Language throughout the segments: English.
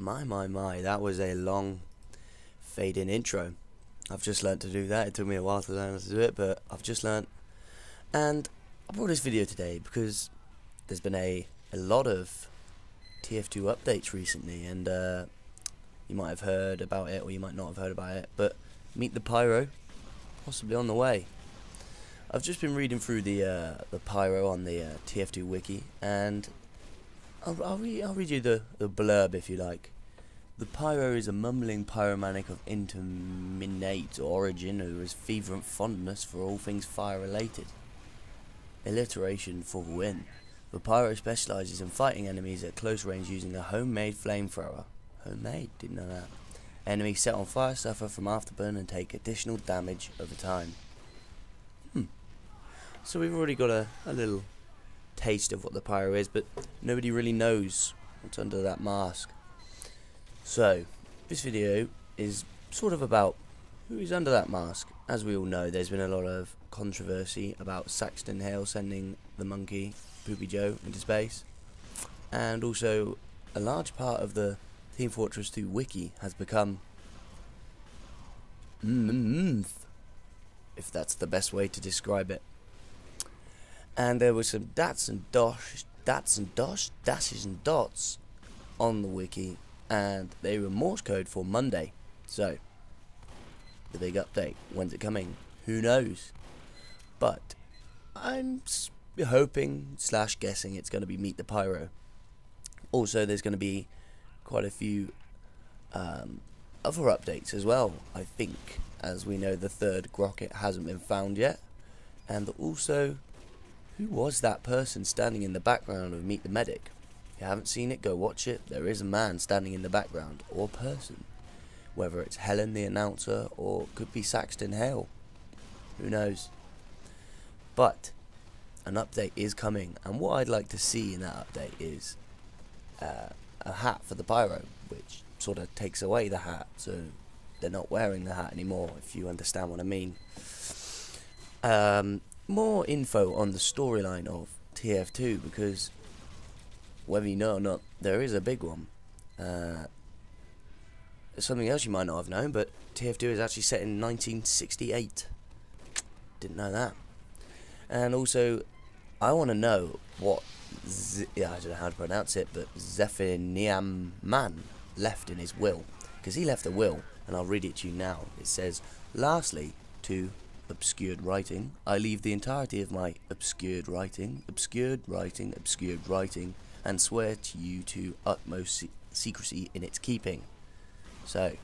My, that was a long fade-in intro. I've just learnt to do that. It took me a while to learn how to do it, but I've just learnt. And I brought this video today because there's been a lot of TF2 updates recently, and you might have heard about it or you might not have heard about it, but meet the Pyro, possibly on the way. I've just been reading through the Pyro on the TF2 wiki, and I'll read you the blurb if you like. The Pyro is a mumbling pyromaniac of interminate origin who has fervent fondness for all things fire-related. Alliteration for the win. The Pyro specialises in fighting enemies at close range using a homemade flamethrower. Homemade? Didn't know that. Enemies set on fire suffer from afterburn and take additional damage over time. So we've already got a little taste of what the Pyro is, but nobody really knows what's under that mask. So this video is sort of about who is under that mask. As we all know, there's been a lot of controversy about Saxton Hale sending the monkey Poopy Joe into space, and also a large part of the Team Fortress 2 wiki has become if that's the best way to describe it. And there were some dashes and dots on the wiki, and they were Morse code for Monday. So the big update, when's it coming? Who knows? But I'm hoping / guessing it's going to be Meet the Pyro. Also, there's going to be quite a few other updates as well, I think. As we know, the third Grocket hasn't been found yet, and also, who was that person standing in the background of Meet the Medic? If you haven't seen it, go watch it. There is a man standing in the background, or person. Whether it's Helen the announcer, or could be Saxton Hale. Who knows? But an update is coming, and what I'd like to see in that update is a hat for the Pyro, which sort of takes away the hat, so they're not wearing the hat anymore, if you understand what I mean. More info on the storyline of TF2, because whether you know or not, there is a big one. Something else you might not have known, but TF2 is actually set in 1968. Didn't know that. And also, I want to know what I don't know how to pronounce it, but Zephaniam Man left in his will, because he left a will, and I'll read it to you now. It says, "Lastly, to obscured writing, I leave the entirety of my obscured writing, and swear to you to utmost secrecy in its keeping." So,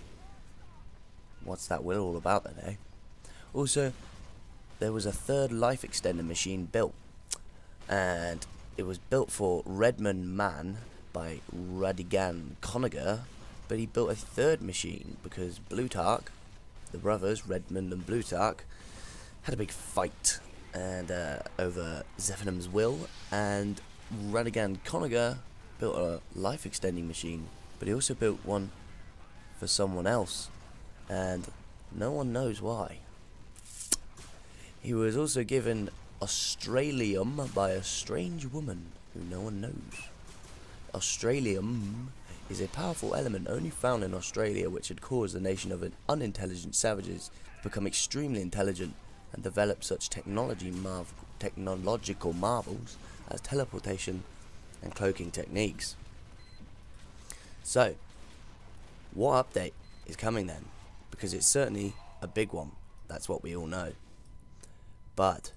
what's that will all about then, eh? Also, there was a third life extender machine built, and it was built for Redmond Man by Radigan Conager, but he built a third machine because Blutarch, the brothers Redmond and Blutarch, had a big fight and over Zephanum's will, and Radigan Conager built a life extending machine, but he also built one for someone else, and no one knows why. He was also given Australium by a strange woman who no one knows. Australium is a powerful element only found in Australia, which had caused the nation of unintelligent savages to become extremely intelligent and develop such technological marvels as teleportation and cloaking techniques. So, what update is coming then? Because it's certainly a big one, that's what we all know. But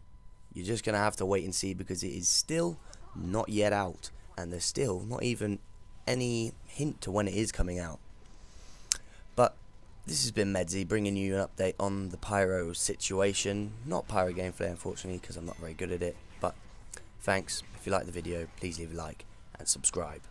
you're just going to have to wait and see, because it is still not yet out, and there's still not even any hint to when it is coming out. But this has been Medzi bringing you an update on the Pyro situation. Not Pyro gameplay, unfortunately, because I'm not very good at it. But thanks. If you like the video, please leave a like and subscribe.